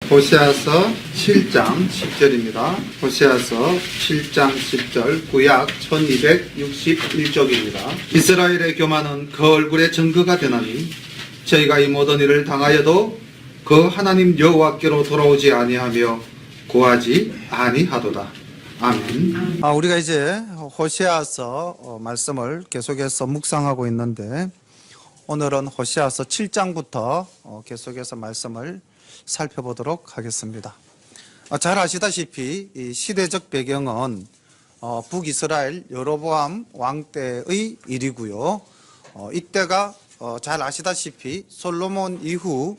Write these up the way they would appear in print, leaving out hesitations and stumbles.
호세아서 7장 10절입니다. 호세아서 7장 10절 구약 1261쪽입니다. 이스라엘의 교만은 그 얼굴에 증거가 되나니 저희가 이 모든 일을 당하여도 그 하나님 여호와께로 돌아오지 아니하며 구하지 아니하도다. 아멘. 우리가 이제 호세아서 말씀을 계속해서 묵상하고 있는데 오늘은 호세아서 7장부터 계속해서 말씀을 살펴보도록 하겠습니다. 잘 아시다시피 이 시대적 배경은 북이스라엘 여로보암 왕 때의 일이고요. 이때가 잘 아시다시피 솔로몬 이후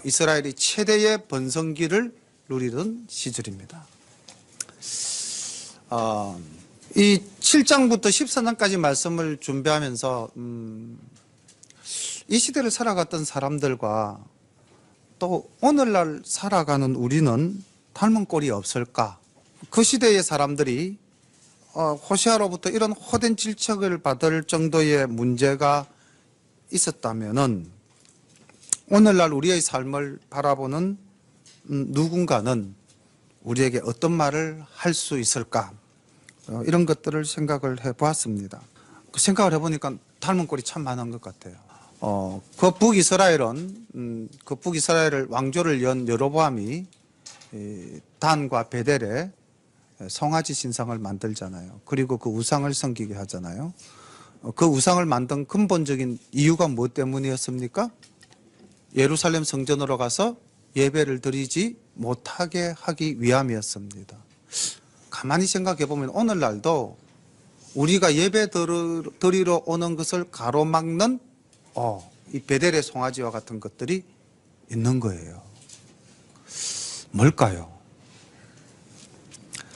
이스라엘이 최대의 번성기를 누리던 시절입니다. 이 7장부터 14장까지 말씀을 준비하면서 이 시대를 살아갔던 사람들과 또 오늘날 살아가는 우리는 닮은 꼴이 없을까? 그 시대의 사람들이 호세아로부터 이런 호된 질책을 받을 정도의 문제가 있었다면은 오늘날 우리의 삶을 바라보는 누군가는 우리에게 어떤 말을 할 수 있을까? 이런 것들을 생각을 해보았습니다. 그 생각을 해보니까 닮은 꼴이 참 많은 것 같아요. 그 북이스라엘은 그 북이스라엘을 왕조를 연 여로보암이 단과 베델에 송아지 신상을 만들잖아요. 그리고 그 우상을 섬기게 하잖아요. 그 우상을 만든 근본적인 이유가 무엇 때문이었습니까? 예루살렘 성전으로 가서 예배를 드리지 못하게 하기 위함이었습니다. 가만히 생각해 보면 오늘날도 우리가 예배 드리러 오는 것을 가로막는 이 베델의 송아지와 같은 것들이 있는 거예요. 뭘까요?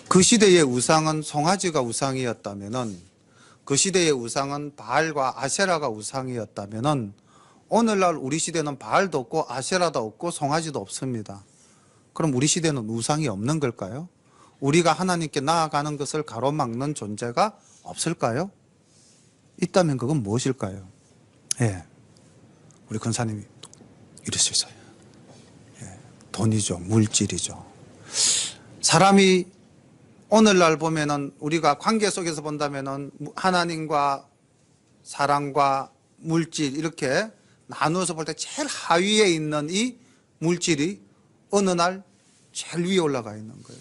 그 시대의 우상은 송아지가 우상이었다면은, 그 시대의 우상은 바알과 아세라가 우상이었다면은 오늘날 우리 시대는 바알도 없고 아세라도 없고 송아지도 없습니다. 그럼 우리 시대는 우상이 없는 걸까요? 우리가 하나님께 나아가는 것을 가로막는 존재가 없을까요? 있다면 그건 무엇일까요? 예, 우리 권사님이 이럴 수 있어요. 예, 돈이죠, 물질이죠. 사람이 오늘날 보면은 우리가 관계 속에서 본다면은 하나님과 사랑과 물질 이렇게 나누어서 볼 때 제일 하위에 있는 이 물질이 어느 날 제일 위에 올라가 있는 거예요.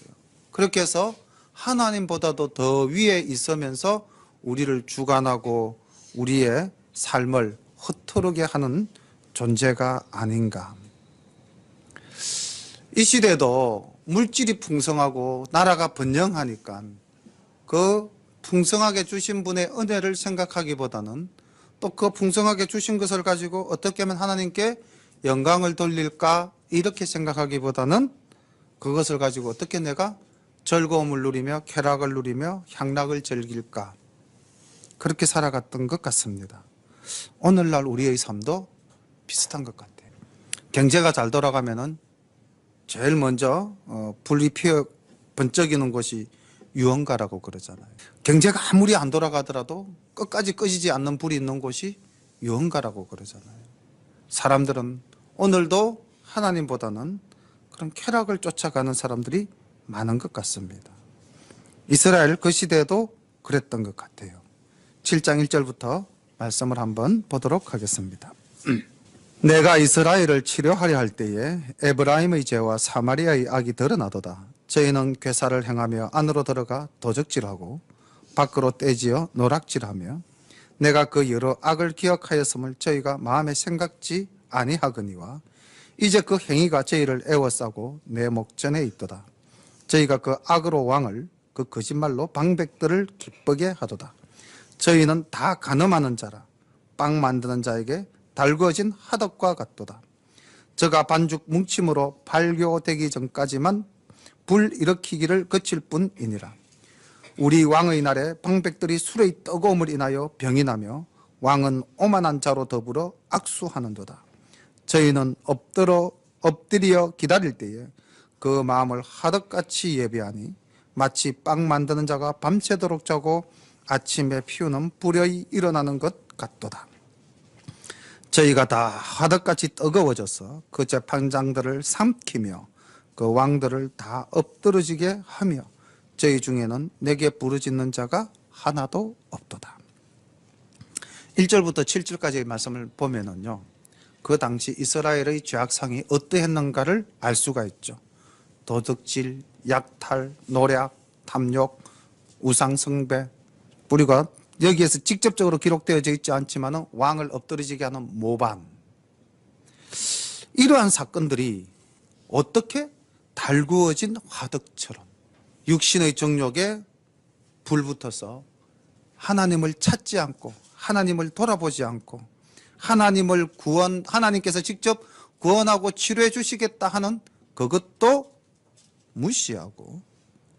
그렇게 해서 하나님보다도 더 위에 있으면서 우리를 주관하고 우리의 삶을 흐트르게 하는 존재가 아닌가. 이 시대도 물질이 풍성하고 나라가 번영하니까 그 풍성하게 주신 분의 은혜를 생각하기보다는 또 그 풍성하게 주신 것을 가지고 어떻게 하면 하나님께 영광을 돌릴까 이렇게 생각하기보다는 그것을 가지고 어떻게 내가 즐거움을 누리며 쾌락을 누리며 향락을 즐길까 그렇게 살아갔던 것 같습니다. 오늘날 우리의 삶도 비슷한 것 같아요. 경제가 잘 돌아가면은 제일 먼저 불이 피어 번쩍이는 곳이 유흥가라고 그러잖아요. 경제가 아무리 안 돌아가더라도 끝까지 꺼지지 않는 불이 있는 곳이 유흥가라고 그러잖아요. 사람들은 오늘도 하나님보다는 그런 쾌락을 쫓아가는 사람들이 많은 것 같습니다. 이스라엘 그 시대에도 그랬던 것 같아요. 7장 1절부터 말씀을 한번 보도록 하겠습니다. 내가 이스라엘을 치료하려 할 때에 에브라임의 죄와 사마리아의 악이 드러나도다. 저희는 괴사를 행하며 안으로 들어가 도적질하고 밖으로 떼지어 노락질하며 내가 그 여러 악을 기억하였음을 저희가 마음에 생각지 아니하거니와 이제 그 행위가 저희를 애워싸고 내 목전에 있도다. 저희가 그 악으로 왕을 그 거짓말로 방백들을 기쁘게 하도다. 저희는 다 간음하는 자라 빵 만드는 자에게 달구어진 하덕과 같도다. 저가 반죽 뭉침으로 발교되기 전까지만 불 일으키기를 거칠 뿐이니라. 우리 왕의 날에 방백들이 술의 뜨거움을 인하여 병이 나며 왕은 오만한 자로 더불어 악수하는도다. 저희는 엎드려 기다릴 때에 그 마음을 하덕같이 예배하니 마치 빵 만드는 자가 밤새도록 자고 아침에 피우는 불이 일어나는 것 같도다. 저희가 다 하덕같이 뜨거워져서 그 재판장들을 삼키며 그 왕들을 다 엎드러지게 하며 저희 중에는 내게 부르짖는 자가 하나도 없도다. 1절부터 7절까지의 말씀을 보면은요, 그 당시 이스라엘의 죄악상이 어떠했는가를 알 수가 있죠. 도둑질, 약탈, 노략, 탐욕, 우상숭배, 우리가 여기에서 직접적으로 기록되어져 있지 않지만 왕을 엎드러지게 하는 모반, 이러한 사건들이 어떻게 달구어진 화덕처럼 육신의 정욕에 불붙어서 하나님을 찾지 않고 하나님을 돌아보지 않고 하나님께서 직접 구원하고 치료해 주시겠다 하는 그것도 무시하고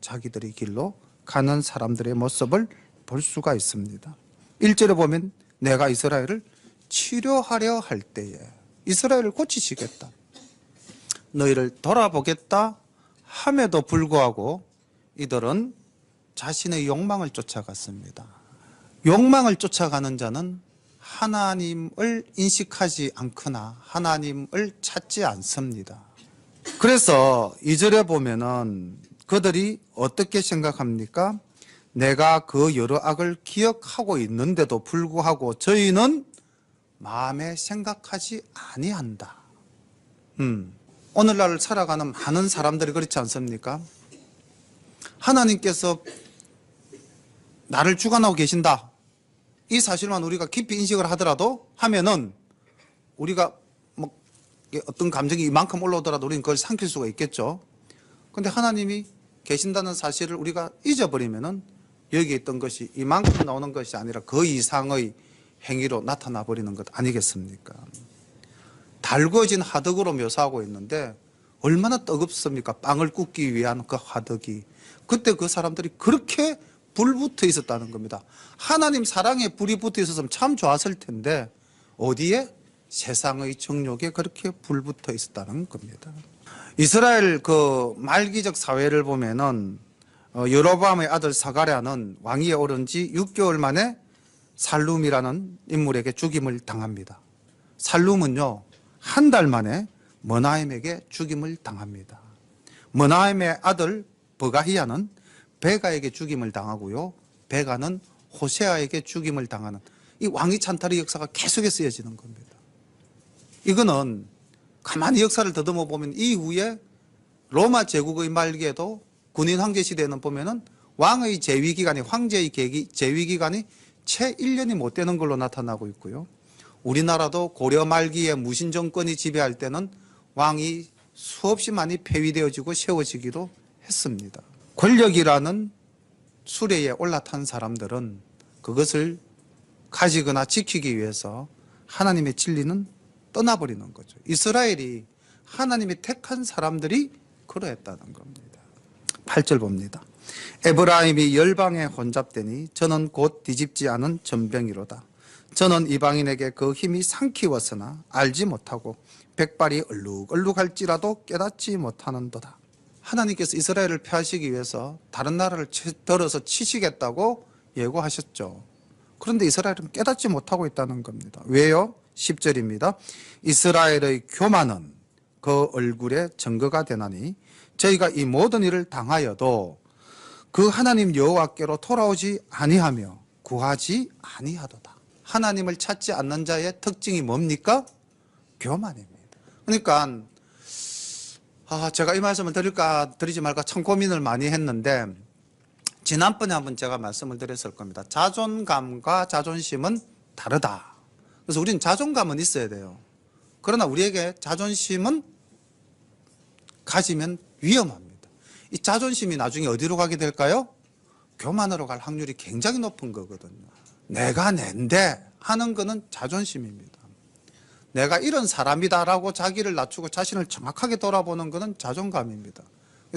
자기들의 길로 가는 사람들의 모습을 볼 수가 있습니다. 1절에 보면 내가 이스라엘을 치료하려 할 때에 이스라엘을 고치시겠다, 너희를 돌아보겠다 함에도 불구하고 이들은 자신의 욕망을 쫓아갔습니다. 욕망을 쫓아가는 자는 하나님을 인식하지 않거나 하나님을 찾지 않습니다. 그래서 2절에 보면은 그들이 어떻게 생각합니까? 내가 그 여러 악을 기억하고 있는데도 불구하고 저희는 마음에 생각하지 아니한다. 오늘날 살아가는 많은 사람들이 그렇지 않습니까? 하나님께서 나를 주관하고 계신다, 이 사실만 우리가 깊이 인식을 하더라도 하면은 우리가 뭐 어떤 감정이 이만큼 올라오더라도 우리는 그걸 삼킬 수가 있겠죠. 근데 하나님이 계신다는 사실을 우리가 잊어버리면은 여기에 있던 것이 이만큼 나오는 것이 아니라 그 이상의 행위로 나타나 버리는 것 아니겠습니까? 달구어진 화덕으로 묘사하고 있는데 얼마나 뜨겁습니까? 빵을 굽기 위한 그 화덕이. 그때 그 사람들이 그렇게 불붙어 있었다는 겁니다. 하나님 사랑에 불이 붙어 있었으면 참 좋았을 텐데 어디에? 세상의 정욕에 그렇게 불붙어 있었다는 겁니다. 이스라엘 그 말기적 사회를 보면은 여로보암의 아들 사가랴는 왕위에 오른 지 6개월 만에 살룸이라는 인물에게 죽임을 당합니다. 살룸은요, 한 달 만에 머나임에게 죽임을 당합니다. 머나임의 아들 버가히야는 베가에게 죽임을 당하고요, 베가는 호세아에게 죽임을 당하는 이 왕위 찬탈의 역사가 계속해서 이어지는 겁니다. 이거는 가만히 역사를 더듬어 보면 이후에 로마 제국의 말기에도 군인 황제 시대에는 보면은 왕의 재위 기간이, 황제의 재위 기간이 채 1년이 못 되는 걸로 나타나고 있고요. 우리나라도 고려 말기에 무신 정권이 지배할 때는 왕이 수없이 많이 폐위되어지고 세워지기도 했습니다. 권력이라는 수레에 올라탄 사람들은 그것을 가지거나 지키기 위해서 하나님의 진리는 떠나버리는 거죠. 이스라엘이 하나님이 택한 사람들이 그러했다는 겁니다. 8절 봅니다. 에브라임이 열방에 혼잡되니 저는 곧 뒤집지 않은 전병이로다. 저는 이방인에게 그 힘이 삼키웠으나 알지 못하고 백발이 얼룩얼룩할지라도 깨닫지 못하는도다. 하나님께서 이스라엘을 폐하시기 위해서 다른 나라를 들어서 치시겠다고 예고하셨죠. 그런데 이스라엘은 깨닫지 못하고 있다는 겁니다. 왜요? 10절입니다. 이스라엘의 교만은 그 얼굴에 증거가 되나니 저희가 이 모든 일을 당하여도 그 하나님 여호와께로 돌아오지 아니하며 구하지 아니하도다. 하나님을 찾지 않는 자의 특징이 뭡니까? 교만입니다. 그러니까 제가 이 말씀을 드릴까 드리지 말까 참 고민을 많이 했는데 지난번에 한번 제가 말씀을 드렸을 겁니다. 자존감과 자존심은 다르다. 그래서 우리는 자존감은 있어야 돼요. 그러나 우리에게 자존심은 가지면 위험합니다. 이 자존심이 나중에 어디로 가게 될까요? 교만으로 갈 확률이 굉장히 높은 거거든요. 내가 낸데 하는 거는 자존심입니다. 내가 이런 사람이다라고 자기를 낮추고 자신을 정확하게 돌아보는 것은 자존감입니다.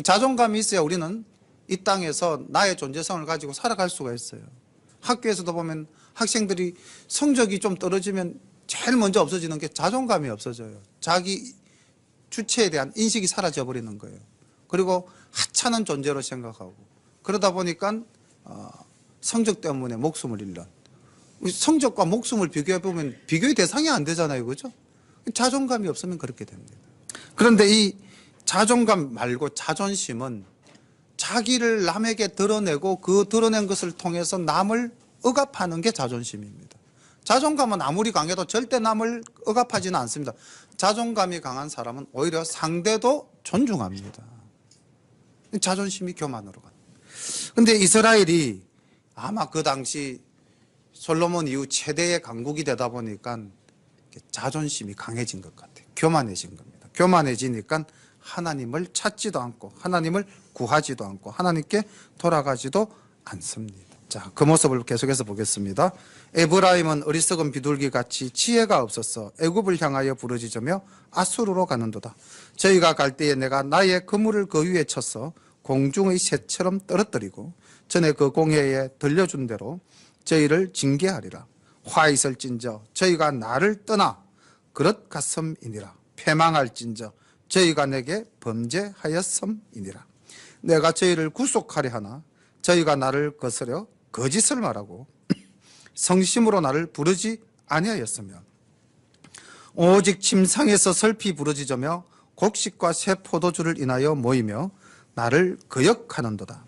자존감이 있어야 우리는 이 땅에서 나의 존재성을 가지고 살아갈 수가 있어요. 학교에서도 보면 학생들이 성적이 좀 떨어지면 제일 먼저 없어지는 게 자존감이 없어져요. 자기 주체에 대한 인식이 사라져 버리는 거예요. 그리고 하찮은 존재로 생각하고 그러다 보니까 성적 때문에 목숨을 잃는, 성적과 목숨을 비교해 보면 비교의 대상이 안 되잖아요. 그죠? 자존감이 없으면 그렇게 됩니다. 그런데 이 자존감 말고 자존심은 자기를 남에게 드러내고 그 드러낸 것을 통해서 남을 억압하는 게 자존심입니다. 자존감은 아무리 강해도 절대 남을 억압하지는 않습니다. 자존감이 강한 사람은 오히려 상대도 존중합니다. 자존심이 교만으로 간. 근데 이스라엘이 아마 그 당시 솔로몬 이후 최대의 강국이 되다 보니까 자존심이 강해진 것 같아요. 교만해진 겁니다. 교만해지니까 하나님을 찾지도 않고 하나님을 구하지도 않고 하나님께 돌아가지도 않습니다. 자, 그 모습을 계속해서 보겠습니다. 에브라임은 어리석은 비둘기같이 지혜가 없어서 애굽을 향하여 부르짖으며 아수르로 가는도다. 저희가 갈 때에 내가 나의 그물을 그 위에 쳐서 공중의 새처럼 떨어뜨리고 전에 그 공회에 들려준 대로 저희를 징계하리라. 화 있을진저 저희가 나를 떠나 그릇 갔음이니라. 패망할진저 저희가 내게 범죄하였음이니라. 내가 저희를 구속하려 하나 저희가 나를 거스려 거짓을 말하고 성심으로 나를 부르지 아니하였으며 오직 침상에서 슬피 부르짖으며 곡식과 새 포도주를 인하여 모이며 나를 거역하는도다.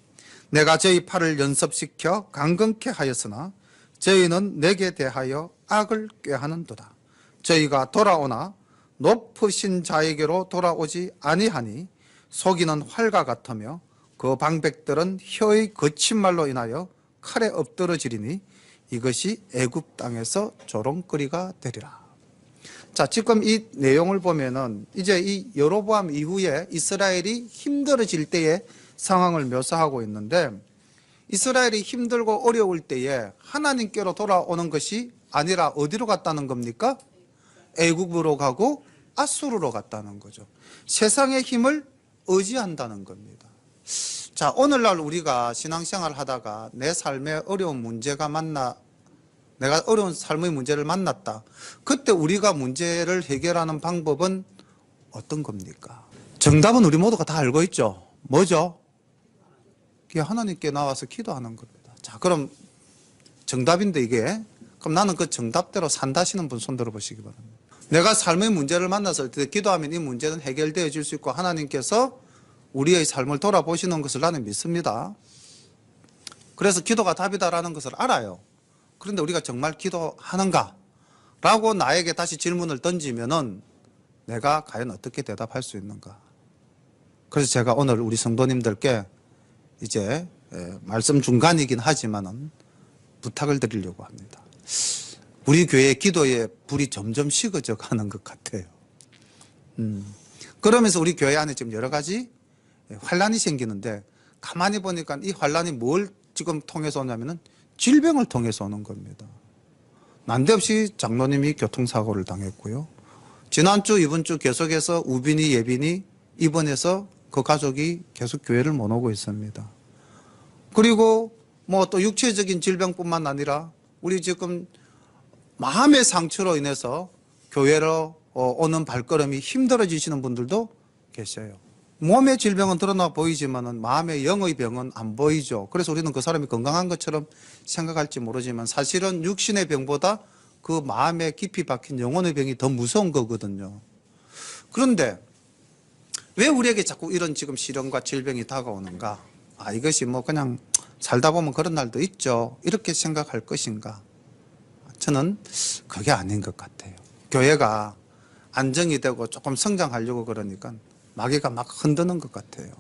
내가 저희 팔을 연습시켜 강건케 하였으나 저희는 내게 대하여 악을 꾀하는도다. 저희가 돌아오나 높으신 자에게로 돌아오지 아니하니 속이는 활과 같으며 그 방백들은 혀의 거친 말로 인하여 칼에 엎드러지리니 이것이 애굽 땅에서 조롱거리가 되리라. 자, 지금 이 내용을 보면은 이제 이 여로보암 이후에 이스라엘이 힘들어질 때의 상황을 묘사하고 있는데, 이스라엘이 힘들고 어려울 때에 하나님께로 돌아오는 것이 아니라 어디로 갔다는 겁니까? 애굽으로 가고 아수르로 갔다는 거죠. 세상의 힘을 의지한다는 겁니다. 자, 오늘날 우리가 신앙생활 하다가 내 삶에 어려운 문제가 내가 어려운 삶의 문제를 만났다. 그때 우리가 문제를 해결하는 방법은 어떤 겁니까? 정답은 우리 모두가 다 알고 있죠. 뭐죠? 하나님께 나와서 기도하는 겁니다. 자, 그럼 정답인데 이게, 그럼 나는 그 정답대로 산다 하시는 분 손 들어보시기 바랍니다. 내가 삶의 문제를 만났을 때 기도하면 이 문제는 해결되어질 수 있고 하나님께서 우리의 삶을 돌아보시는 것을 나는 믿습니다. 그래서 기도가 답이다라는 것을 알아요. 그런데 우리가 정말 기도하는가? 라고 나에게 다시 질문을 던지면은 내가 과연 어떻게 대답할 수 있는가? 그래서 제가 오늘 우리 성도님들께 이제 말씀 중간이긴 하지만은 부탁을 드리려고 합니다. 우리 교회 기도의 불이 점점 식어져 가는 것 같아요. 그러면서 우리 교회 안에 지금 여러 가지 환란이 생기는데, 가만히 보니까 이 환란이 뭘 지금 통해서 오냐면은 질병을 통해서 오는 겁니다. 난데없이 장로님이 교통사고를 당했고요. 지난주, 이번주 계속해서 우빈이, 예빈이 입원해서 그 가족이 계속 교회를 못 오고 있습니다. 그리고 뭐 또 육체적인 질병뿐만 아니라 우리 지금 마음의 상처로 인해서 교회로 오는 발걸음이 힘들어지시는 분들도 계셔요. 몸의 질병은 드러나 보이지만은 마음의 영의 병은 안 보이죠. 그래서 우리는 그 사람이 건강한 것처럼 생각할지 모르지만 사실은 육신의 병보다 그 마음에 깊이 박힌 영혼의 병이 더 무서운 거거든요. 그런데 왜 우리에게 자꾸 이런 지금 시련과 질병이 다가오는가? 아, 이것이 뭐 그냥 살다 보면 그런 날도 있죠. 이렇게 생각할 것인가? 저는 그게 아닌 것 같아요. 교회가 안정이 되고 조금 성장하려고 그러니까 마귀가 막 흔드는 것 같아요.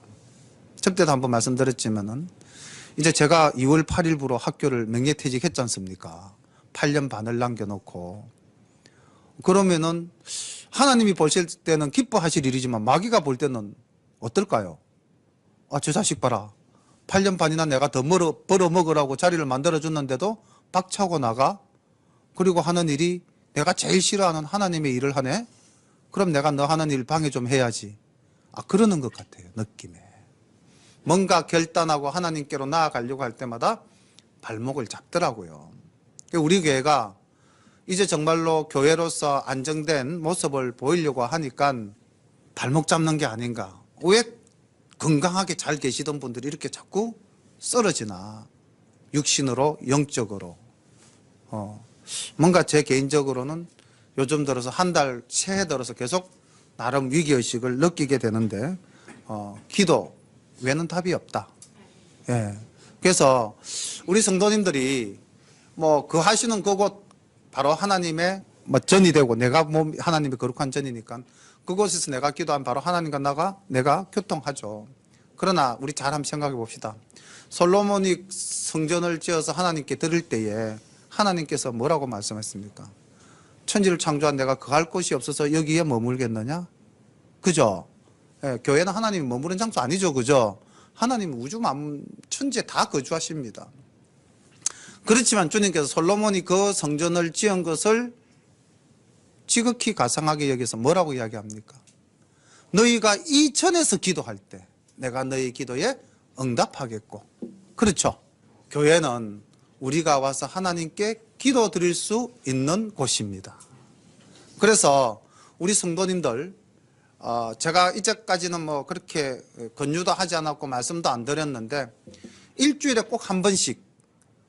저때도 한번 말씀드렸지만은 이제 제가 2월 8일부로 학교를 명예퇴직했지 않습니까? 8년 반을 남겨놓고. 그러면은 하나님이 보실 때는 기뻐하실 일이지만 마귀가 볼 때는 어떨까요? 아, 저 자식 봐라. 8년 반이나 내가 더 벌어먹으라고 자리를 만들어줬는데도 박차고 나가? 그리고 하는 일이 내가 제일 싫어하는 하나님의 일을 하네? 그럼 내가 너 하는 일 방해 좀 해야지. 아, 그러는 것 같아요, 느낌에. 뭔가 결단하고 하나님께로 나아가려고 할 때마다 발목을 잡더라고요. 우리 교회가 이제 정말로 교회로서 안정된 모습을 보이려고 하니까 발목 잡는 게 아닌가. 왜 건강하게 잘 계시던 분들이 이렇게 자꾸 쓰러지나. 육신으로, 영적으로. 뭔가 제 개인적으로는 요즘 들어서 한 달, 새해 들어서 계속 나름 위기의식을 느끼게 되는데, 기도 외에는 답이 없다. 예. 그래서 우리 성도님들이 뭐 그 하시는 그곳 바로 하나님의 뭐 전이 되고 내가 뭐 하나님의 거룩한 전이니까 그곳에서 내가 기도하면 바로 하나님과 내가 교통하죠. 그러나 우리 잘 한번 생각해 봅시다. 솔로몬이 성전을 지어서 하나님께 드릴 때에 하나님께서 뭐라고 말씀했습니까? 천지를 창조한 내가 거할 곳이 없어서 여기에 머물겠느냐? 그죠? 예, 교회는 하나님이 머무는 장소 아니죠. 그죠? 하나님은 우주 만 천지에 다 거주하십니다. 그렇지만 주님께서 솔로몬이 그 성전을 지은 것을 지극히 가상하게 여기서 뭐라고 이야기합니까? 너희가 이 전에서 기도할 때 내가 너희 기도에 응답하겠고. 그렇죠? 교회는 우리가 와서 하나님께 기도 드릴 수 있는 곳입니다. 그래서 우리 성도님들 제가 이제까지는 뭐 그렇게 권유도 하지 않았고 말씀도 안 드렸는데 일주일에 꼭 한 번씩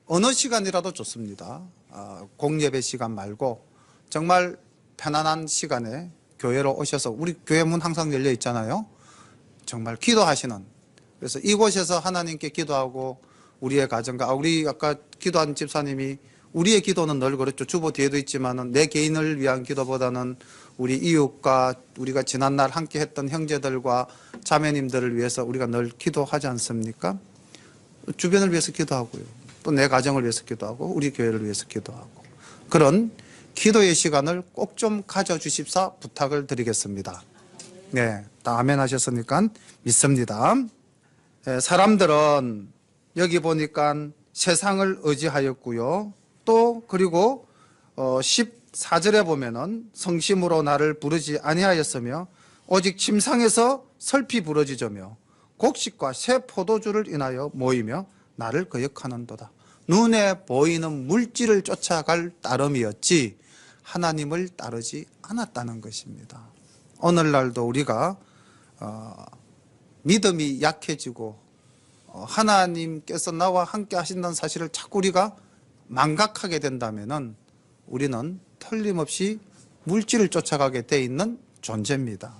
어느 시간이라도 좋습니다. 공예배 시간 말고 정말 편안한 시간에 교회로 오셔서 우리 교회 문 항상 열려 있잖아요. 정말 기도하시는, 그래서 이곳에서 하나님께 기도하고 우리의 가정과 우리 아까 기도한 집사님이 우리의 기도는 늘 그렇죠. 주보 뒤에도 있지만은 내 개인을 위한 기도보다는 우리 이웃과 우리가 지난날 함께 했던 형제들과 자매님들을 위해서 우리가 늘 기도하지 않습니까? 주변을 위해서 기도하고요. 또 내 가정을 위해서 기도하고 우리 교회를 위해서 기도하고 그런 기도의 시간을 꼭 좀 가져주십사 부탁을 드리겠습니다. 네, 다 아멘 하셨으니까 믿습니다. 네, 사람들은 여기 보니까 세상을 의지하였고요. 또 그리고 14절에 보면은 성심으로 나를 부르지 아니하였으며 오직 침상에서 설피 부러지자며 곡식과 새 포도주를 인하여 모이며 나를 거역하는도다. 눈에 보이는 물질을 쫓아갈 따름이었지 하나님을 따르지 않았다는 것입니다. 오늘날도 우리가 믿음이 약해지고 하나님께서 나와 함께 하신다는 사실을 자꾸 우리가 망각하게 된다면은 우리는 틀림없이 물질을 쫓아가게 돼 있는 존재입니다.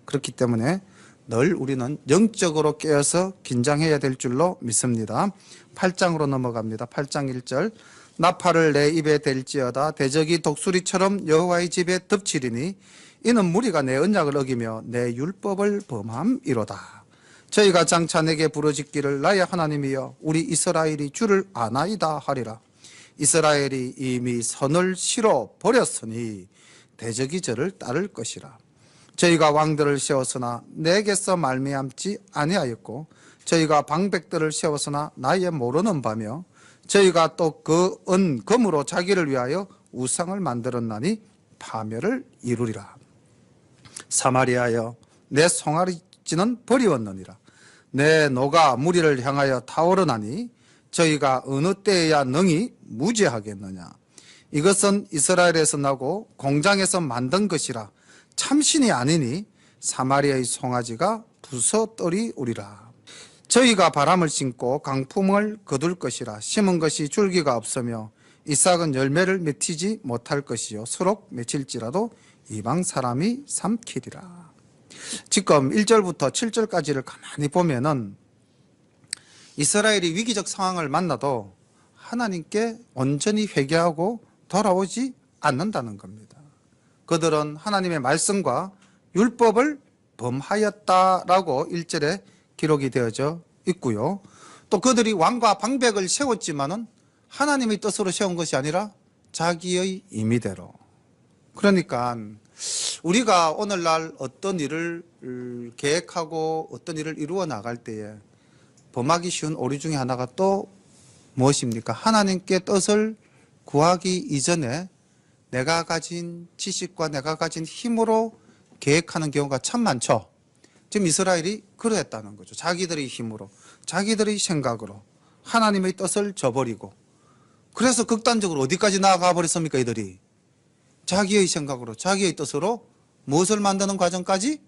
그렇기 때문에 늘 우리는 영적으로 깨어서 긴장해야 될 줄로 믿습니다. 8장으로 넘어갑니다. 8장 1절 나팔을 내 입에 댈지어다 대적이 독수리처럼 여호와의 집에 덮치리니 이는 무리가 내 언약을 어기며 내 율법을 범함이로다. 저희가 장차 내게 부르짖기를 나의 하나님이여 우리 이스라엘이 주를 아나이다 하리라. 이스라엘이 이미 선을 싫어 버렸으니 대적이 저를 따를 것이라. 저희가 왕들을 세웠으나 내게서 말미암지 아니하였고 저희가 방백들을 세웠으나 나의 모르는 바며 저희가 또 그 금으로 자기를 위하여 우상을 만들었나니 파멸을 이루리라. 사마리아여 내 송아리지는 버리웠느니라. 내 노가 무리를 향하여 타오르나니 저희가 어느 때에야 능히 무죄하겠느냐. 이것은 이스라엘에서 나고 공장에서 만든 것이라 참신이 아니니 사마리아의 송아지가 부서뜨리우리라. 저희가 바람을 심고 강풍을 거둘 것이라. 심은 것이 줄기가 없으며 이삭은 열매를 맺히지 못할 것이요 수록 맺힐지라도 이방 사람이 삼키리라. 지금 1절부터 7절까지를 가만히 보면은 이스라엘이 위기적 상황을 만나도 하나님께 온전히 회개하고 돌아오지 않는다는 겁니다. 그들은 하나님의 말씀과 율법을 범하였다라고 1절에 기록이 되어져 있고요. 또 그들이 왕과 방백을 세웠지만은 하나님의 뜻으로 세운 것이 아니라 자기의 임의대로. 그러니까 우리가 오늘날 어떤 일을 계획하고 어떤 일을 이루어 나갈 때에 범하기 쉬운 오류 중에 하나가 또 무엇입니까? 하나님께 뜻을 구하기 이전에 내가 가진 지식과 내가 가진 힘으로 계획하는 경우가 참 많죠. 지금 이스라엘이 그러했다는 거죠. 자기들의 힘으로, 자기들의 생각으로 하나님의 뜻을 저버리고, 그래서 극단적으로 어디까지 나아가 버렸습니까? 이들이 자기의 생각으로, 자기의 뜻으로 무엇을 만드는 과정까지?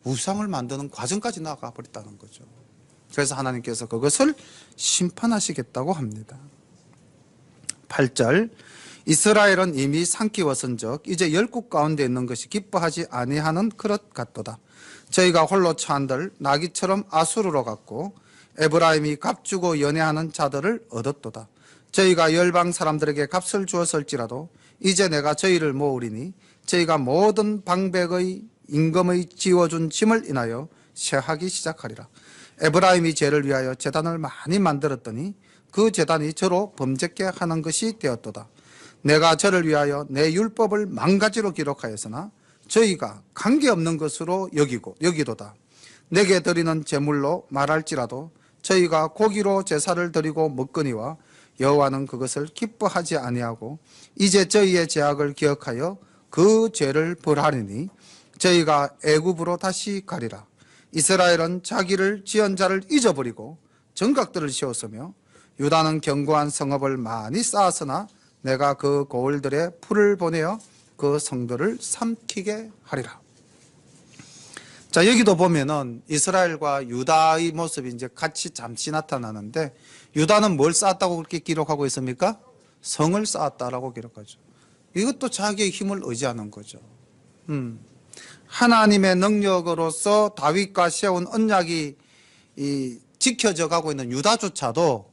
우상을 만드는 과정까지 나아가 버렸다는 거죠. 그래서 하나님께서 그것을 심판하시겠다고 합니다. 8절 이스라엘은 이미 삼키웠은즉 이제 열국 가운데 있는 것이 기뻐하지 아니하는 그릇 같도다. 저희가 홀로 처한들 나귀처럼 아수르로 갔고 에브라임이 값주고 연애하는 자들을 얻었도다. 저희가 열방 사람들에게 값을 주었을지라도 이제 내가 저희를 모으리니 저희가 모든 방백의 임금의 지워준 짐을 인하여 쇠하기 시작하리라. 에브라임이 죄를 위하여 제단을 많이 만들었더니 그 제단이 저로 범죄케 하는 것이 되었도다. 내가 저를 위하여 내 율법을 망가지로 기록하였으나 저희가 관계없는 것으로 여기도다. 내게 드리는 제물로 말할지라도 저희가 고기로 제사를 드리고 먹거니와 여호와는 그것을 기뻐하지 아니하고 이제 저희의 죄악을 기억하여 그 죄를 벌하리니 저희가 애굽으로 다시 가리라. 이스라엘은 자기를 지은 자를 잊어버리고 정각들을 세웠으며 유다는 견고한 성읍을 많이 쌓았으나 내가 그 고을들에 풀을 보내어 그 성들을 삼키게 하리라. 자, 여기도 보면은 이스라엘과 유다의 모습이 이제 같이 잠시 나타나는데 유다는 뭘 쌓았다고 그렇게 기록하고 있습니까? 성을 쌓았다라고 기록하죠. 이것도 자기의 힘을 의지하는 거죠. 하나님의 능력으로서 다윗과 세운 언약이 지켜져 가고 있는 유다조차도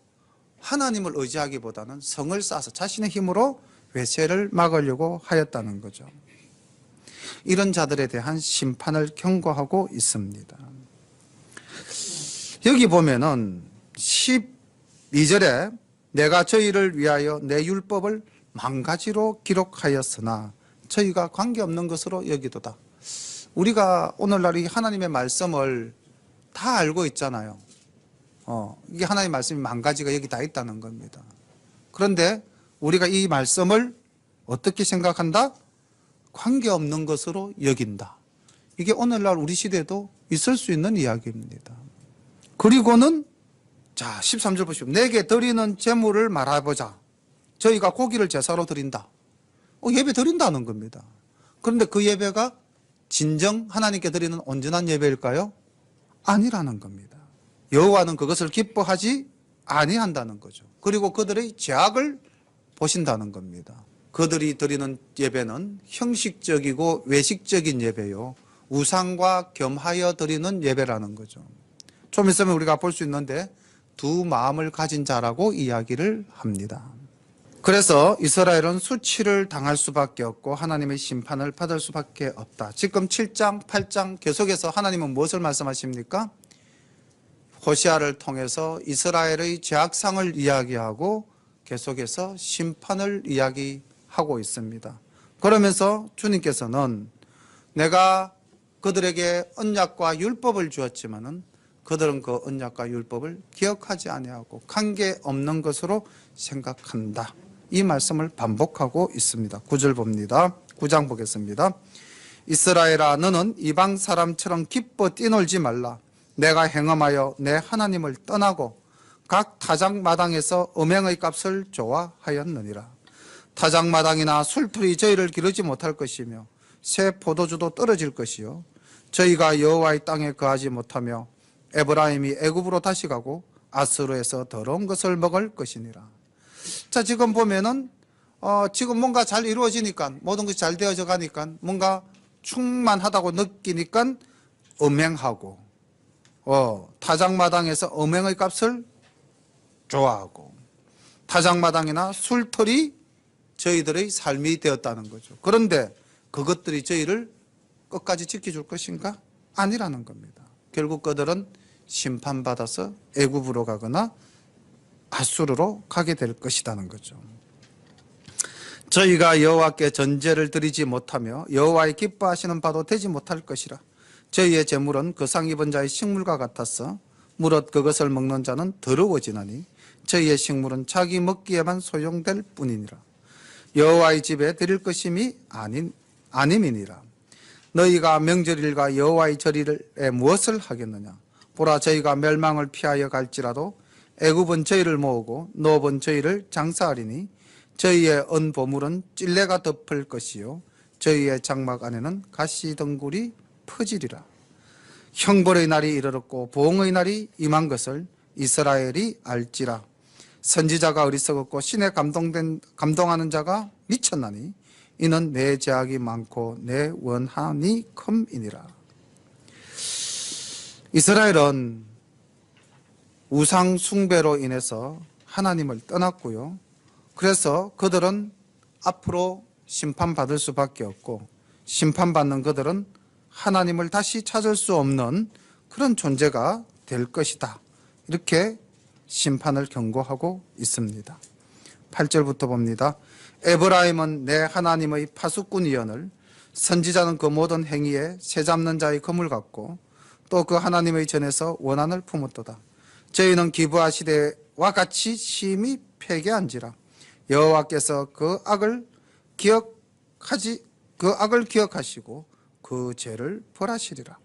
하나님을 의지하기보다는 성을 쌓아서 자신의 힘으로 외세를 막으려고 하였다는 거죠. 이런 자들에 대한 심판을 경고하고 있습니다. 여기 보면은 12절에 내가 저희를 위하여 내 율법을 망가지로 기록하였으나 저희가 관계없는 것으로 여기도다. 우리가 오늘날 이 하나님의 말씀을 다 알고 있잖아요. 이게 하나님의 말씀이 망가지가 여기 다 있다는 겁니다. 그런데 우리가 이 말씀을 어떻게 생각한다? 관계없는 것으로 여긴다. 이게 오늘날 우리 시대에도 있을 수 있는 이야기입니다. 그리고는 자 13절 보시오. 내게 드리는 제물을 말해보자. 저희가 고기를 제사로 드린다. 예배 드린다는 겁니다. 그런데 그 예배가 진정 하나님께 드리는 온전한 예배일까요? 아니라는 겁니다. 여호와는 그것을 기뻐하지 아니한다는 거죠. 그리고 그들의 죄악을 보신다는 겁니다. 그들이 드리는 예배는 형식적이고 외식적인 예배요, 우상과 겸하여 드리는 예배라는 거죠. 좀 있으면 우리가 볼 수 있는데 두 마음을 가진 자라고 이야기를 합니다. 그래서 이스라엘은 수치를 당할 수밖에 없고 하나님의 심판을 받을 수밖에 없다. 지금 7장, 8장 계속해서 하나님은 무엇을 말씀하십니까? 호시아를 통해서 이스라엘의 죄악상을 이야기하고 계속해서 심판을 이야기하고 있습니다. 그러면서 주님께서는 내가 그들에게 언약과 율법을 주었지만은 그들은 그 언약과 율법을 기억하지 아니하고 관계없는 것으로 생각한다. 이 말씀을 반복하고 있습니다. 9절 봅니다. 9장 보겠습니다. 이스라엘아 너는 이방 사람처럼 기뻐 뛰놀지 말라. 내가 행함하여 내 하나님을 떠나고 각 타작마당에서 음행의 값을 좋아하였느니라. 타작마당이나 술틀이 저희를 기르지 못할 것이며 새 포도주도 떨어질 것이요 저희가 여호와의 땅에 거하지 못하며 에브라임이 애굽으로 다시 가고 아수르에서 더러운 것을 먹을 것이니라. 자, 지금 보면은 지금 뭔가 잘 이루어지니까 모든 것이 잘 되어져 가니까 뭔가 충만하다고 느끼니까 음행하고 타작마당에서 음행의 값을 좋아하고 타작마당이나 술털이 저희들의 삶이 되었다는 거죠. 그런데 그것들이 저희를 끝까지 지켜줄 것인가? 아니라는 겁니다. 결국 그들은 심판받아서 애굽으로 가거나 아수르로 가게 될 것이라는 거죠. 저희가 여호와께 전제를 드리지 못하며 여호와의 기뻐하시는 바도 되지 못할 것이라. 저희의 제물은 그 상 입은 자의 식물과 같아서 무릇 그것을 먹는 자는 더러워지나니 저희의 식물은 자기 먹기에만 소용될 뿐이니라. 여호와의 집에 드릴 것임이 아님이니라. 너희가 명절일과 여호와의 절일에 무엇을 하겠느냐? 보라 저희가 멸망을 피하여 갈지라도 애굽은 저희를 모으고 노업은 저희를 장사하리니 저희의 은보물은 찔레가 덮을 것이요 저희의 장막 안에는 가시덩굴이 퍼지리라. 형벌의 날이 이르렀고 보응의 날이 임한 것을 이스라엘이 알지라. 선지자가 어리석었고 신에 감동하는 자가 미쳤나니 이는 내 죄악이 많고 내 원한이 큼이니라. 이스라엘은 우상 숭배로 인해서 하나님을 떠났고요. 그래서 그들은 앞으로 심판받을 수밖에 없고 심판받는 그들은 하나님을 다시 찾을 수 없는 그런 존재가 될 것이다. 이렇게 심판을 경고하고 있습니다. 8절부터 봅니다. 에브라임은 내 하나님의 파수꾼이여늘 선지자는 그 모든 행위에 새 잡는 자의 검을 갖고 또 그 하나님의 전에서 원한을 품었도다. 저희는 기브아 시대와 같이 심히 패괴한지라. 여호와께서 그 악을 기억하시고 그 죄를 벌하시리라.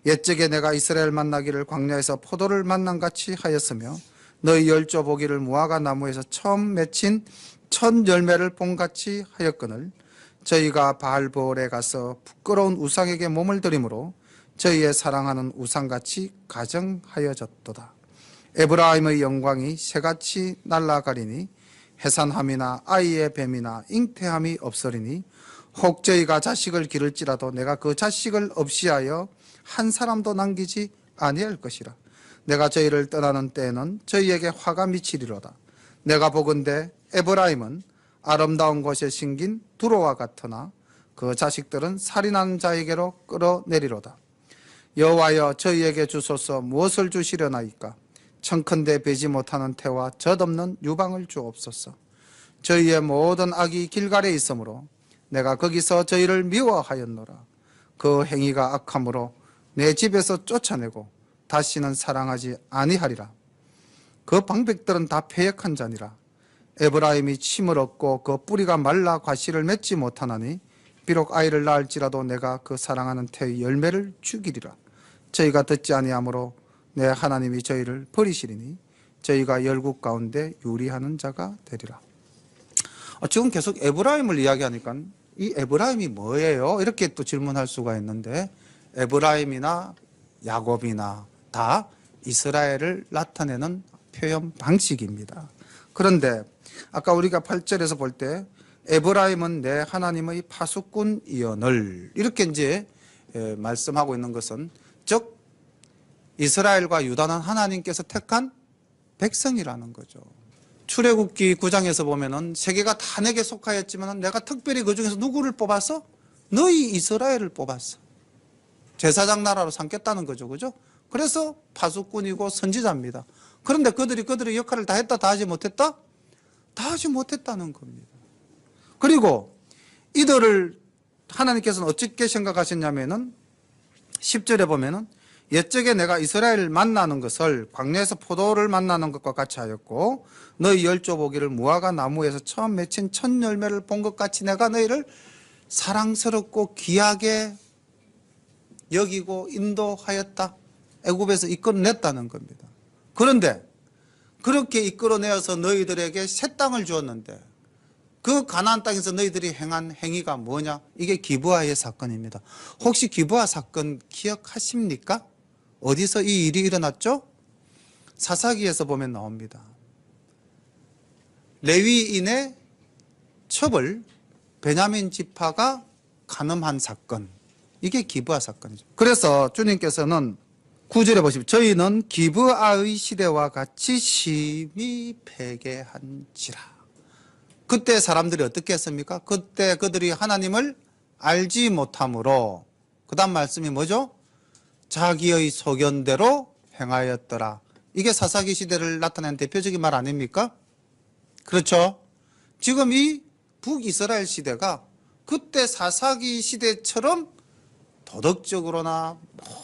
옛적에 내가 이스라엘 만나기를 광야에서 포도를 만난 같이 하였으며 너희 열조 보기를 무화과 나무에서 처음 맺힌 첫 열매를 본 같이 하였거늘 저희가 바알보올에 가서 부끄러운 우상에게 몸을 들이므로 저희의 사랑하는 우상같이 가정하여졌도다. 에브라임의 영광이 새같이 날아가리니 해산함이나 아이의 뱀이나 잉태함이 없으리니 혹 저희가 자식을 기를지라도 내가 그 자식을 없이하여 한 사람도 남기지 아니할 것이라. 내가 저희를 떠나는 때에는 저희에게 화가 미치리로다. 내가 보건대 에브라임은 아름다운 곳에 심긴 두로와 같으나 그 자식들은 살인하는 자에게로 끌어내리로다. 여호와여 저희에게 주소서 무엇을 주시려나이까. 청컨대 베지 못하는 태와 젖없는 유방을 주옵소서. 저희의 모든 악이 길갈에 있으므로 내가 거기서 저희를 미워하였노라. 그 행위가 악함으로 내 집에서 쫓아내고 다시는 사랑하지 아니하리라. 그 방백들은 다 패역한 자니라. 에브라임이 침을 얻고 그 뿌리가 말라 과실을 맺지 못하나니 비록 아이를 낳을지라도 내가 그 사랑하는 태의 열매를 죽이리라. 저희가 듣지 아니하므로 내 하나님이 저희를 버리시리니 저희가 열국 가운데 유리하는 자가 되리라. 지금 계속 에브라임을 이야기하니까 이 에브라임이 뭐예요? 이렇게 또 질문할 수가 있는데 에브라임이나 야곱이나 다 이스라엘을 나타내는 표현 방식입니다. 그런데 아까 우리가 8절에서 볼 때 에브라임은 내 하나님의 파수꾼이여늘 이렇게 이제 말씀하고 있는 것은 즉 이스라엘과 유다는 하나님께서 택한 백성이라는 거죠. 출애굽기 9장에서 보면은 세계가 다 내게 속하였지만 내가 특별히 그 중에서 누구를 뽑아서 너희 이스라엘을 뽑았어. 제사장 나라로 삼겠다는 거죠. 그죠? 그래서 파수꾼이고 선지자입니다. 그런데 그들의 역할을 다 했다, 다 하지 못했다? 다 하지 못했다는 겁니다. 그리고 이들을 하나님께서는 어떻게 생각하셨냐면은 10절에 보면은 옛적에 내가 이스라엘을 만나는 것을 광야에서 포도를 만나는 것과 같이 하였고 너희 열조 보기를 무화과 나무에서 처음 맺힌 첫 열매를 본 것 같이 내가 너희를 사랑스럽고 귀하게 여기고 인도하였다. 애굽에서 이끌어냈다는 겁니다. 그런데 그렇게 이끌어내어서 너희들에게 새 땅을 주었는데 그 가나안 땅에서 너희들이 행한 행위가 뭐냐? 이게 기브아의 사건입니다. 혹시 기브아 사건 기억하십니까? 어디서 이 일이 일어났죠? 사사기에서 보면 나옵니다. 레위인의 첩을 베냐민 지파가 간음한 사건. 이게 기브아 사건이죠. 그래서 주님께서는 9절에 보시면 저희는 기브아의 시대와 같이 심히 패괴한지라. 그때 사람들이 어떻게 했습니까? 그때 그들이 하나님을 알지 못함으로 그 다음 말씀이 뭐죠? 자기의 소견대로 행하였더라. 이게 사사기 시대를 나타내는 대표적인 말 아닙니까? 그렇죠? 지금 이 북이스라엘 시대가 그때 사사기 시대처럼 도덕적으로나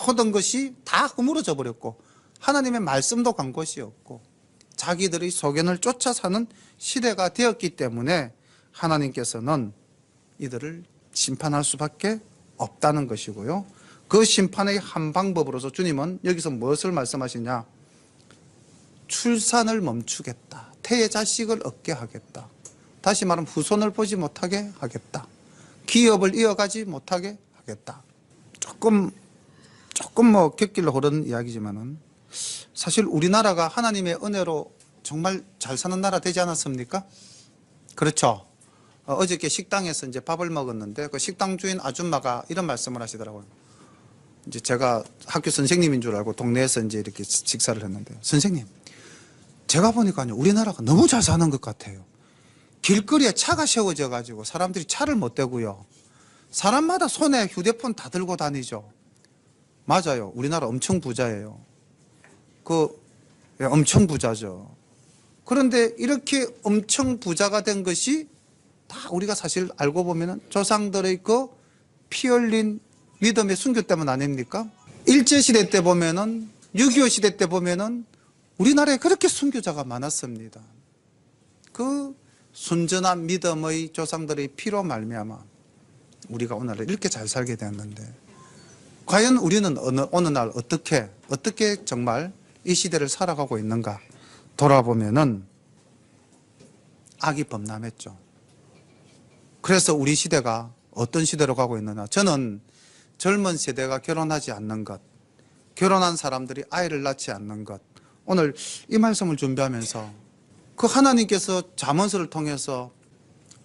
모든 것이 다 허물어져 버렸고 하나님의 말씀도 간 것이 없고 자기들의 소견을 쫓아 사는 시대가 되었기 때문에 하나님께서는 이들을 심판할 수밖에 없다는 것이고요. 그 심판의 한 방법으로서 주님은 여기서 무엇을 말씀하시냐? 출산을 멈추겠다. 태의 자식을 얻게 하겠다. 다시 말하면 후손을 보지 못하게 하겠다. 기업을 이어가지 못하게 하겠다. 조금 뭐 곁길로 흐르는 이야기지만은 사실 우리나라가 하나님의 은혜로 정말 잘 사는 나라 되지 않았습니까? 그렇죠. 어저께 식당에서 이제 밥을 먹었는데 그 식당 주인 아줌마가 이런 말씀을 하시더라고요. 이제 제가 학교 선생님인 줄 알고 동네에서 이제 이렇게 식사를 했는데, 선생님, 제가 보니까요, 우리나라가 너무 잘 사는 것 같아요. 길거리에 차가 세워져 가지고 사람들이 차를 못 대고요. 사람마다 손에 휴대폰 다 들고 다니죠. 맞아요. 우리나라 엄청 부자예요. 엄청 부자죠. 그런데 이렇게 엄청 부자가 된 것이 다 우리가 사실 알고 보면은 조상들의 그 피 흘린 믿음의 순교 때문 아닙니까? 일제시대 때 보면은 6.25 시대 때 보면은 우리나라에 그렇게 순교자가 많았습니다. 그 순전한 믿음의 조상들의 피로 말미암아 우리가 오늘 이렇게 잘 살게 되었는데, 과연 우리는 어느 날 어떻게 정말 이 시대를 살아가고 있는가 돌아보면은 악이 범람했죠. 그래서 우리 시대가 어떤 시대로 가고 있느냐, 저는 젊은 세대가 결혼하지 않는 것, 결혼한 사람들이 아이를 낳지 않는 것, 오늘 이 말씀을 준비하면서 그 하나님께서 잠언서를 통해서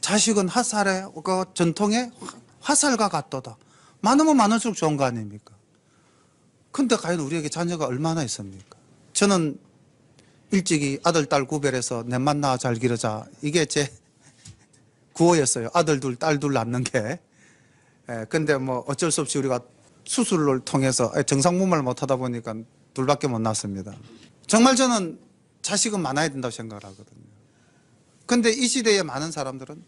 자식은 화살의 그 전통의 화살과 같도다. 많으면 많을수록 좋은 거 아닙니까? 근데 과연 우리에게 자녀가 얼마나 있습니까? 저는 일찍이 아들, 딸 구별해서 넷만 낳아 잘 기르자. 이게 제 구호였어요. 아들 둘, 딸 둘 낳는 게. 근데 뭐 어쩔 수 없이 우리가 수술을 통해서 정상분만을 못 하다 보니까 둘밖에 못 낳습니다. 정말 저는 자식은 많아야 된다고 생각을 하거든요. 근데 이 시대에 많은 사람들은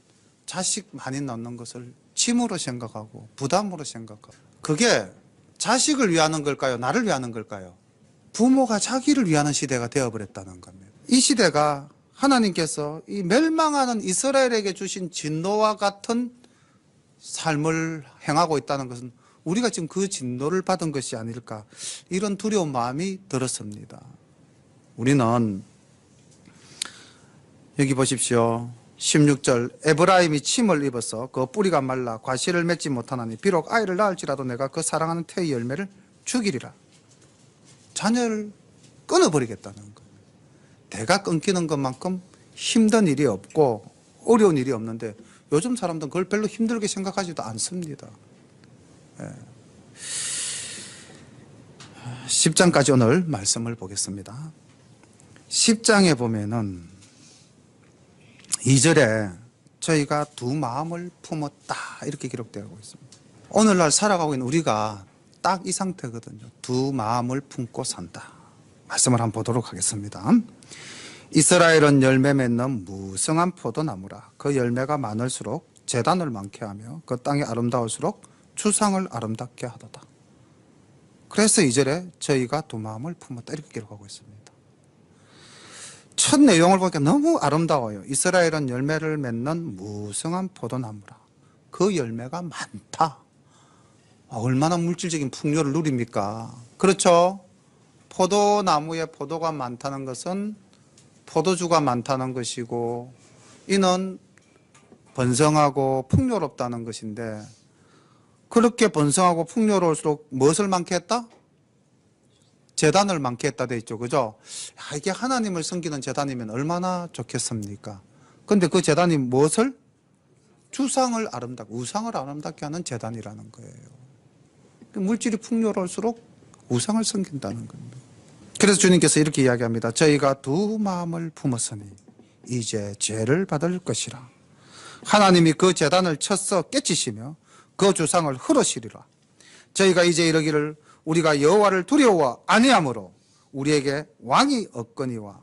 자식 많이 낳는 것을 짐으로 생각하고 부담으로 생각하고, 그게 자식을 위하는 걸까요? 나를 위하는 걸까요? 부모가 자기를 위하는 시대가 되어버렸다는 겁니다. 이 시대가 하나님께서 이 멸망하는 이스라엘에게 주신 진노와 같은 삶을 행하고 있다는 것은 우리가 지금 그 진노를 받은 것이 아닐까, 이런 두려운 마음이 들었습니다. 우리는 여기 보십시오. 16절, 에브라임이 침을 입어서 그 뿌리가 말라 과실을 맺지 못하나니 비록 아이를 낳을지라도 내가 그 사랑하는 태의 열매를 죽이리라. 자녀를 끊어버리겠다는 거예요. 대가 끊기는 것만큼 힘든 일이 없고 어려운 일이 없는데, 요즘 사람들은 그걸 별로 힘들게 생각하지도 않습니다. 10장까지 오늘 말씀을 보겠습니다. 10장에 보면은 2절에 저희가 두 마음을 품었다 이렇게 기록되고 있습니다. 오늘날 살아가고 있는 우리가 딱 이 상태거든요. 두 마음을 품고 산다. 말씀을 한번 보도록 하겠습니다. 이스라엘은 열매 맺는 무성한 포도나무라. 그 열매가 많을수록 제단을 많게 하며 그 땅이 아름다울수록 추상을 아름답게 하도다. 그래서 2절에 저희가 두 마음을 품었다 이렇게 기록하고 있습니다. 첫 내용을 보니까 너무 아름다워요. 이스라엘은 열매를 맺는 무성한 포도나무라. 그 열매가 많다. 얼마나 물질적인 풍요를 누립니까? 그렇죠? 포도나무에 포도가 많다는 것은 포도주가 많다는 것이고, 이는 번성하고 풍요롭다는 것인데, 그렇게 번성하고 풍요로울수록 무엇을 많게 했다? 제단을 많게 했다 돼 있죠. 그죠? 이게 하나님을 섬기는 제단이면 얼마나 좋겠습니까? 근데 그 제단이 무엇을? 주상을 아름답게, 우상을 아름답게 하는 제단이라는 거예요. 물질이 풍요로울수록 우상을 섬긴다는 겁니다. 그래서 주님께서 이렇게 이야기합니다. 저희가 두 마음을 품었으니 이제 죄를 받을 것이라. 하나님이 그 제단을 쳐서 깨치시며 그 주상을 헐으시리라. 저희가 이제 이러기를 우리가 여호와를 두려워 아니하므로 우리에게 왕이 없거니와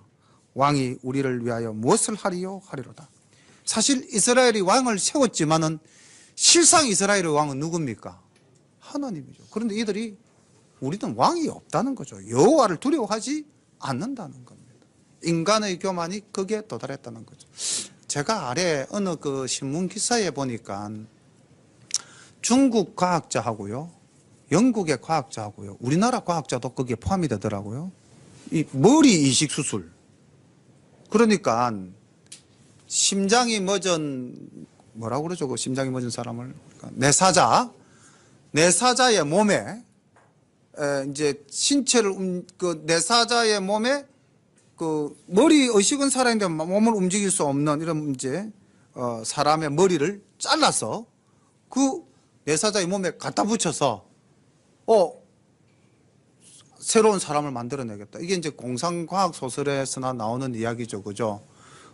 왕이 우리를 위하여 무엇을 하리요 하리로다. 사실 이스라엘이 왕을 세웠지만은 실상 이스라엘의 왕은 누굽니까? 하나님이죠. 그런데 이들이 우리는 왕이 없다는 거죠. 여호와를 두려워하지 않는다는 겁니다. 인간의 교만이 거기에 도달했다는 거죠. 제가 아래 어느 그 신문 기사에 보니까 중국 과학자하고요, 영국의 과학자하고요, 우리나라 과학자도 거기에 포함이 되더라고요. 이 머리 이식 수술. 그러니까 심장이 멎은, 뭐라고 그러죠? 그 심장이 멎은 사람을. 내사자의 몸에 이제 신체를 그 내사자의 몸에 그 머리 의식은 살아있는데 몸을 움직일 수 없는 이런 문제, 사람의 머리를 잘라서 그 내사자의 몸에 갖다 붙여서 새로운 사람을 만들어내겠다. 이게 이제 공상과학 소설에서나 나오는 이야기죠, 그죠?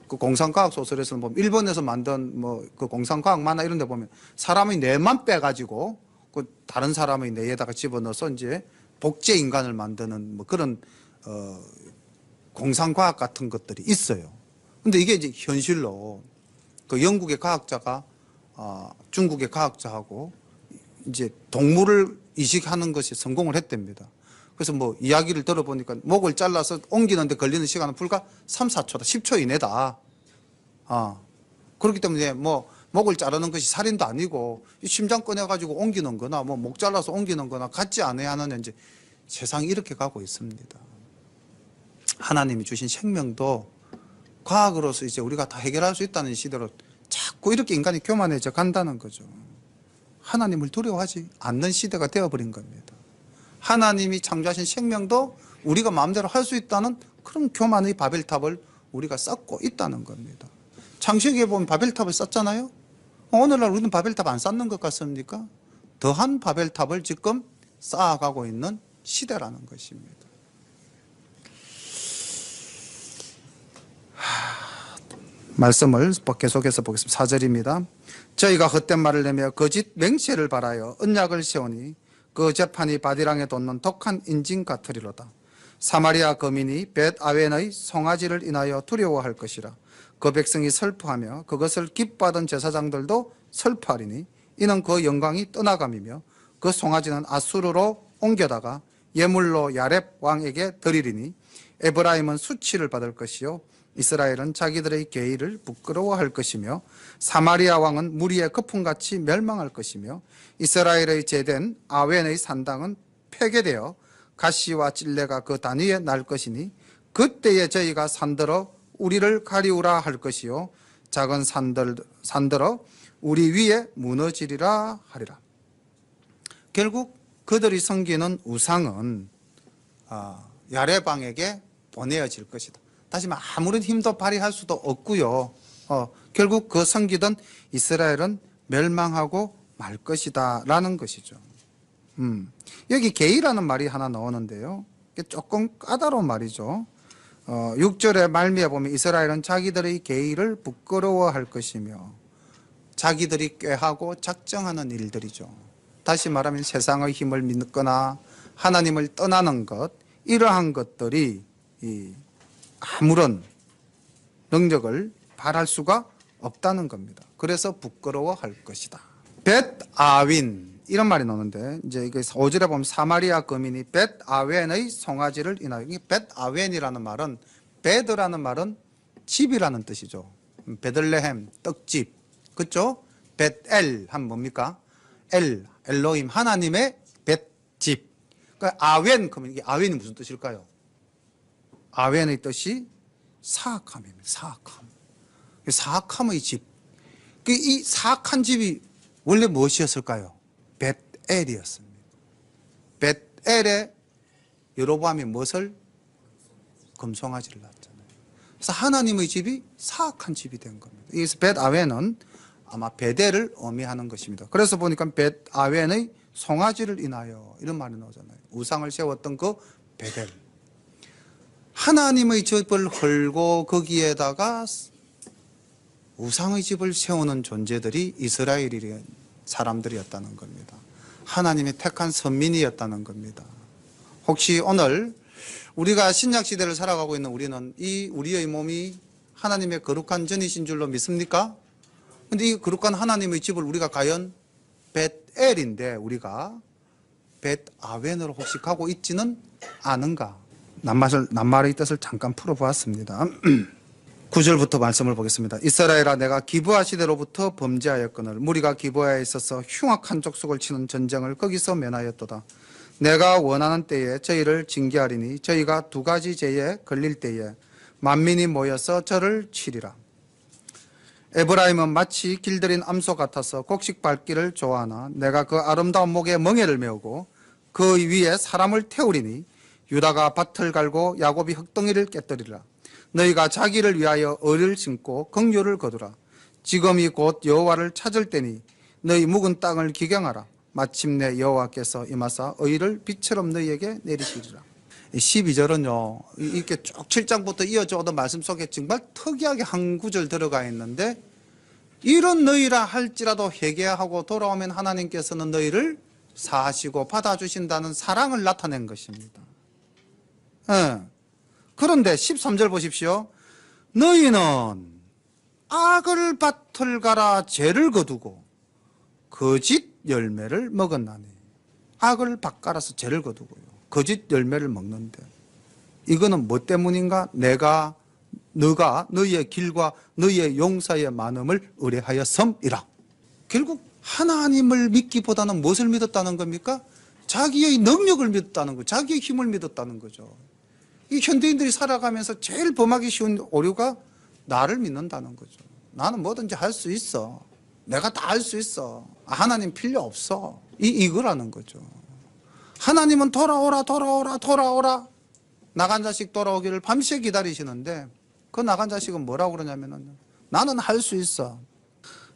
그 공상과학 소설에서는 보면 일본에서 만든 뭐 그 공상과학 만화 이런 데 보면 사람의 뇌만 빼가지고 그 다른 사람의 뇌에다가 집어넣어서 이제 복제 인간을 만드는 뭐 그런 공상과학 같은 것들이 있어요. 근데 이게 이제 현실로 그 영국의 과학자가 중국의 과학자하고 이제 동물을 이식하는 것이 성공을 했답니다. 그래서 뭐 이야기를 들어보니까 목을 잘라서 옮기는데 걸리는 시간은 불과 3, 4초다. 10초 이내다. 그렇기 때문에 뭐 목을 자르는 것이 살인도 아니고 심장 꺼내가지고 옮기는 거나 뭐 목 잘라서 옮기는 거나 같지 않아야 하는 이제 세상이 이렇게 가고 있습니다. 하나님이 주신 생명도 과학으로서 이제 우리가 다 해결할 수 있다는 시대로 자꾸 이렇게 인간이 교만해져 간다는 거죠. 하나님을 두려워하지 않는 시대가 되어버린 겁니다. 하나님이 창조하신 생명도 우리가 마음대로 할 수 있다는 그런 교만의 바벨탑을 우리가 쌓고 있다는 겁니다. 창세기에 보면 바벨탑을 쌓잖아요. 오늘날 우리는 바벨탑 안 쌓는 것 같습니까? 더한 바벨탑을 지금 쌓아가고 있는 시대라는 것입니다. 말씀을 계속해서 보겠습니다. 4절입니다. 저희가 헛된 말을 내며 거짓 맹세를 바라여 언약을 세우니 그 재판이 바디랑에 돋는 독한 인진 같으리로다. 사마리아 거민이 벳아웬의 송아지를 인하여 두려워할 것이라. 그 백성이 슬퍼하며 그것을 기뻐하던 제사장들도 슬퍼하리니 이는 그 영광이 떠나감이며 그 송아지는 아수르로 옮겨다가 예물로 야렙 왕에게 드리리니 에브라임은 수치를 받을 것이요 이스라엘은 자기들의 계의를 부끄러워할 것이며 사마리아 왕은 무리의 거품같이 멸망할 것이며 이스라엘의 제된 아웬의 산당은 폐괴되어 가시와 찔레가 그 단위에 날 것이니 그때에 저희가 산들어 우리를 가리우라 할 것이요 작은 산들어 우리 위에 무너지리라 하리라. 결국 그들이 섬기는 우상은 야레방에게 보내어질 것이다. 다시 말해 아무런 힘도 발휘할 수도 없고요. 결국 그 섬기던 이스라엘은 멸망하고 말 것이다 라는 것이죠. 여기 계의라는 말이 하나 나오는데요. 이게 조금 까다로운 말이죠. 6절의 말미에 보면 이스라엘은 자기들의 계의를 부끄러워할 것이며 자기들이 꾀하고 작정하는 일들이죠. 다시 말하면 세상의 힘을 믿거나 하나님을 떠나는 것, 이러한 것들이 아무런 능력을 발할 수가 없다는 겁니다. 그래서 부끄러워할 것이다. 벳아윈 이런 말이 나오는데 이제 이게 5절에 보면 사마리아 거민이 벳아웬의 송아지를 인하여, 벳아웬이라는 말은 베드라는 말은 집이라는 뜻이죠. 베들레헴 떡집, 그렇죠? 벳엘 하면 뭡니까? 엘로힘 하나님의 벳집. 그러니까 아웬 그러면 이게 아웬이 무슨 뜻일까요? 아웬의 뜻이 사악함입니다. 사악함. 사악함의 집. 이 사악한 집이 원래 무엇이었을까요? 벳엘이었습니다. 벳엘에 여로보암이 무엇을? 금송아지를 낳았잖아요. 그래서 하나님의 집이 사악한 집이 된 겁니다. 그래서 벳아웬은 아마 베델을 의미하는 것입니다. 그래서 보니까 벳아웬의 송아지를 인하여 이런 말이 나오잖아요. 우상을 세웠던 그 베델. 하나님의 집을 헐고 거기에다가 우상의 집을 세우는 존재들이 이스라엘이 사람들이었다는 겁니다. 하나님의 택한 선민이었다는 겁니다. 혹시 오늘 우리가 신약시대를 살아가고 있는 우리는 우리의 몸이 하나님의 거룩한 전이신 줄로 믿습니까? 근데 이 거룩한 하나님의 집을 우리가 과연 벳엘인데 우리가 벳아웬으로 혹시 가고 있지는 않은가? 낱말의 뜻을 잠깐 풀어보았습니다. 9절부터 말씀을 보겠습니다. 이스라엘아 내가 기브아 시대로부터 범죄하였거늘 무리가 기브아에 있어서 흉악한 족속을 치는 전쟁을 거기서 면하였도다. 내가 원하는 때에 저희를 징계하리니 저희가 두 가지 죄에 걸릴 때에 만민이 모여서 저를 치리라. 에브라임은 마치 길들인 암소 같아서 곡식 밟기를 좋아하나 내가 그 아름다운 목에 멍에를 메우고 그 위에 사람을 태우리니 유다가 밭을 갈고 야곱이 흙덩이를 깨뜨리라. 너희가 자기를 위하여 의를 심고 긍휼을 거두라. 지금이 곧 여호와를 찾을 때니 너희 묵은 땅을 기경하라. 마침내 여호와께서 임하사 의를 빛처럼 너희에게 내리시리라. 12절은요 이렇게 쭉 7장부터 이어져 오던 말씀 속에 정말 특이하게 한 구절 들어가 있는데, 이런 너희라 할지라도 회개하고 돌아오면 하나님께서는 너희를 사하시고 받아주신다는 사랑을 나타낸 것입니다. 그런데 13절 보십시오. 너희는 악을 밭을 갈아 죄를 거두고 거짓 열매를 먹었나니. 악을 밭 갈아서 죄를 거두고요, 거짓 열매를 먹는데, 이거는 뭐 때문인가? 너가 너희의 길과 너희의 용사의 많음을 의뢰하였음이라. 결국 하나님을 믿기보다는 무엇을 믿었다는 겁니까? 자기의 능력을 믿었다는 거죠. 자기의 힘을 믿었다는 거죠. 이 현대인들이 살아가면서 제일 범하기 쉬운 오류가 나를 믿는다는 거죠. 나는 뭐든지 할 수 있어. 내가 다 할 수 있어. 하나님 필요 없어. 이거라는 거죠. 하나님은 돌아오라 돌아오라 돌아오라, 나간 자식 돌아오기를 밤새 기다리시는데, 그 나간 자식은 뭐라고 그러냐면은 나는 할 수 있어.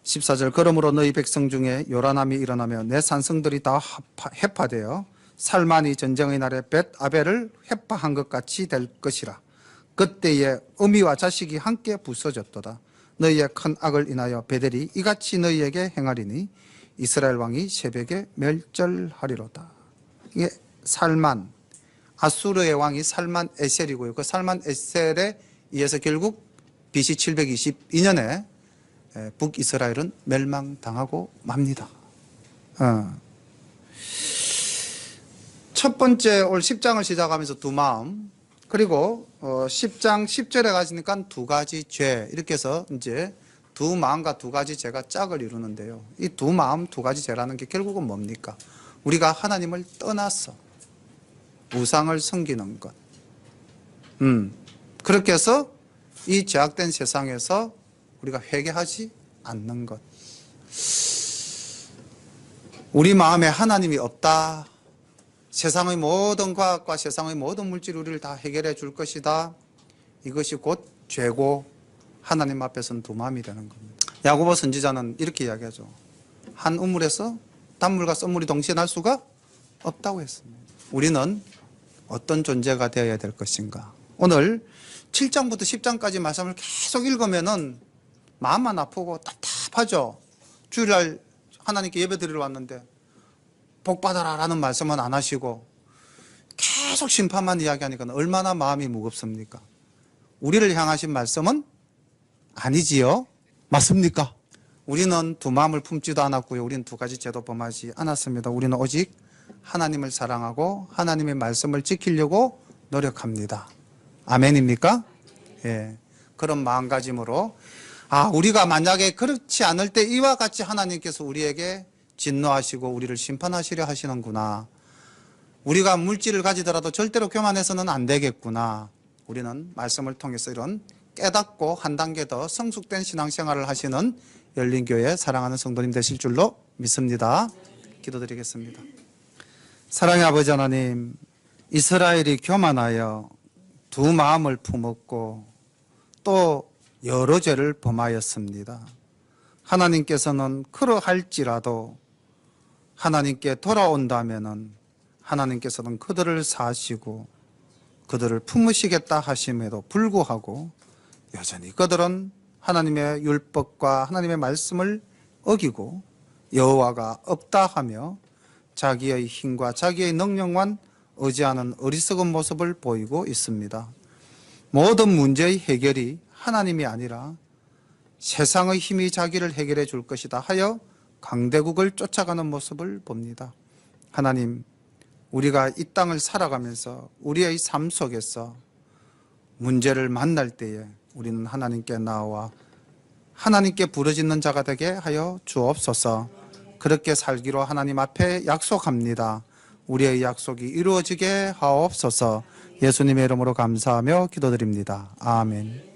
14절 그러므로 너희 백성 중에 요란함이 일어나며 내 산성들이 다 해파되어 살만이 전쟁의 날에 벳 아벨을 해파한 것 같이 될 것이라. 그때에 어미와 자식이 함께 부서졌도다. 너희의 큰 악을 인하여 베델이 이같이 너희에게 행하리니 이스라엘 왕이 새벽에 멸절하리로다. 이게 살만, 아수르의 왕이 살만 에셀이고요. 그 살만 에셀에 의해서 결국 BC 722년에 북이스라엘은 멸망당하고 맙니다. 첫 번째 올 10장을 시작하면서 두 마음, 그리고 10장 10절에 가시니까 두 가지 죄, 이렇게 해서 이제 두 마음과 두 가지 죄가 짝을 이루는데요. 이 두 마음 두 가지 죄라는 게 결국은 뭡니까? 우리가 하나님을 떠났어. 우상을 섬기는 것. 그렇게 해서 이 죄악된 세상에서 우리가 회개하지 않는 것. 우리 마음에 하나님이 없다. 세상의 모든 과학과 세상의 모든 물질이 우리를 다 해결해 줄 것이다. 이것이 곧 죄고 하나님 앞에서는 두 마음이 되는 겁니다. 야고보 선지자는 이렇게 이야기하죠. 한 우물에서 단물과 썬물이 동시에 날 수가 없다고 했습니다. 우리는 어떤 존재가 되어야 될 것인가. 오늘 7장부터 10장까지 말씀을 계속 읽으면은 마음만 아프고 답답하죠. 주일날 하나님께 예배 드리러 왔는데 복 받아라 라는 말씀은 안 하시고 계속 심판만 이야기하니까 얼마나 마음이 무겁습니까? 우리를 향하신 말씀은 아니지요? 맞습니까? 우리는 두 마음을 품지도 않았고요. 우리는 두 가지 죄도 범하지 않았습니다. 우리는 오직 하나님을 사랑하고 하나님의 말씀을 지키려고 노력합니다. 아멘입니까? 예. 그런 마음가짐으로 우리가 만약에 그렇지 않을 때 이와 같이 하나님께서 우리에게 진노하시고 우리를 심판하시려 하시는구나. 우리가 물질을 가지더라도 절대로 교만해서는 안 되겠구나. 우리는 말씀을 통해서 이런 깨닫고 한 단계 더 성숙된 신앙생활을 하시는 열린교회 사랑하는 성도님 되실 줄로 믿습니다. 기도드리겠습니다. 사랑의 아버지 하나님, 이스라엘이 교만하여 두 마음을 품었고 또 여러 죄를 범하였습니다. 하나님께서는 그러할지라도 하나님께 돌아온다면은 하나님께서는 그들을 사하시고 그들을 품으시겠다 하심에도 불구하고 여전히 그들은 하나님의 율법과 하나님의 말씀을 어기고 여호와가 없다 하며 자기의 힘과 자기의 능력만 의지하는 어리석은 모습을 보이고 있습니다. 모든 문제의 해결이 하나님이 아니라 세상의 힘이 자기를 해결해 줄 것이다 하여 강대국을 쫓아가는 모습을 봅니다. 하나님, 우리가 이 땅을 살아가면서 우리의 삶 속에서 문제를 만날 때에 우리는 하나님께 나와 하나님께 부르짖는 자가 되게 하여 주옵소서. 그렇게 살기로 하나님 앞에 약속합니다. 우리의 약속이 이루어지게 하옵소서. 예수님의 이름으로 감사하며 기도드립니다. 아멘.